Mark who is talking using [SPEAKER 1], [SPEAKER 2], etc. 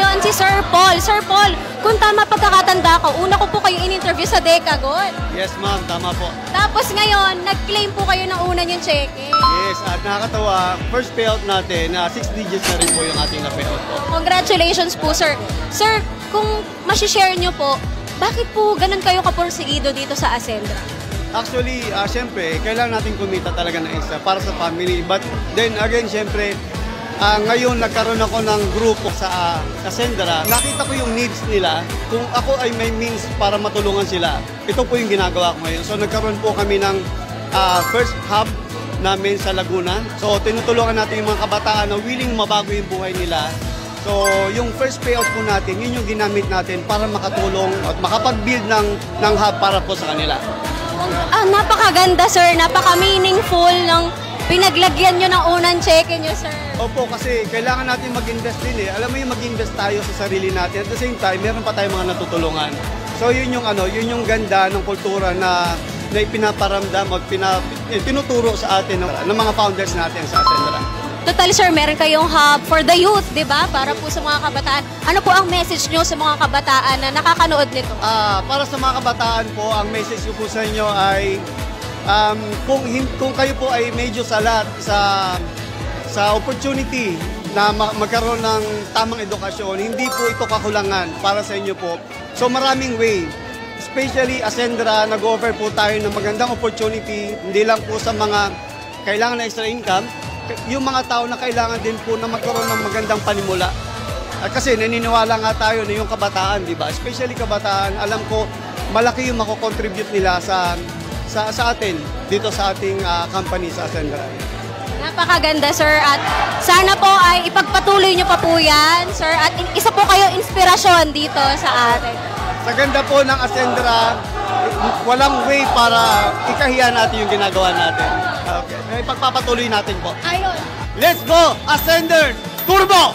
[SPEAKER 1] ngayon si Sir Paul. Sir Paul, kung tama pagkakatanda ko, una ko po kayo in-interview sa Decagon.
[SPEAKER 2] Yes, ma'am. Tama po.
[SPEAKER 1] Tapos ngayon, nag-claim po kayo ng una yung cheque.
[SPEAKER 2] Yes, at nakakatawa, first payout natin, 6 digits na rin po yung ating na-payout po.
[SPEAKER 1] Congratulations po, sir. Sir, kung masishare nyo po, bakit po ganun kayo kapursigido dito sa Ascendra?
[SPEAKER 2] Actually, syempre, kailangan natin kumita talaga ng extra para sa family. But then again, syempre, ngayon nagkaroon ako ng grupo sa Ascendra. Nakita ko yung needs nila. Kung ako ay may means para matulungan sila, ito po yung ginagawa ko ngayon. So nagkaroon po kami ng first hub namin sa Laguna. So tinutulungan natin yung mga kabataan na willing mabago yung buhay nila. So yung first payout po natin, yun yung ginamit natin para makatulong at makapag-build ng hub para po sa kanila.
[SPEAKER 1] Napakaganda, sir. Napaka-meaningful ng pinaglagyan nyo ng unang cheque nyo, sir.
[SPEAKER 2] Opo, kasi kailangan natin mag-invest din eh. Alam mo yung mag-invest tayo sa sarili natin. At the same time, meron pa tayong mga natutulungan. So yun yung ganda ng kultura na ipinaparamdam at tinuturo sa atin ng mga founders natin sa Ascendra.
[SPEAKER 1] Total, sir, meron kayong hub for the youth, di ba? Para po sa mga kabataan. Ano po ang message nyo sa mga kabataan na nakakanood nito?
[SPEAKER 2] Para sa mga kabataan po, ang message ko po sa inyo ay kung kayo po ay medyo salat sa opportunity na magkaroon ng tamang edukasyon, hindi po ito kakulangan para sa inyo po. So maraming way. Especially Ascendra, nag-offer po tayo ng magandang opportunity, hindi lang po sa mga kailangan na extra income, yung mga tao na kailangan din po na magkaroon ng magandang panimula. Kasi naniniwala nga tayo na yung kabataan, di ba? Especially kabataan, alam ko malaki yung mako-contribute nila sa atin dito sa ating company sa Ascendra.
[SPEAKER 1] Napakaganda, sir, at sana po ay ipagpatuloy nyo pa po yan, sir, at isa po kayo inspirasyon dito sa atin.
[SPEAKER 2] Sa ganda po ng Ascendra, walang way para ikahiya natin yung ginagawa natin. Okay. Ipagpapatuloy natin po.
[SPEAKER 1] Ayun.
[SPEAKER 2] Let's go, Ascender Turbo!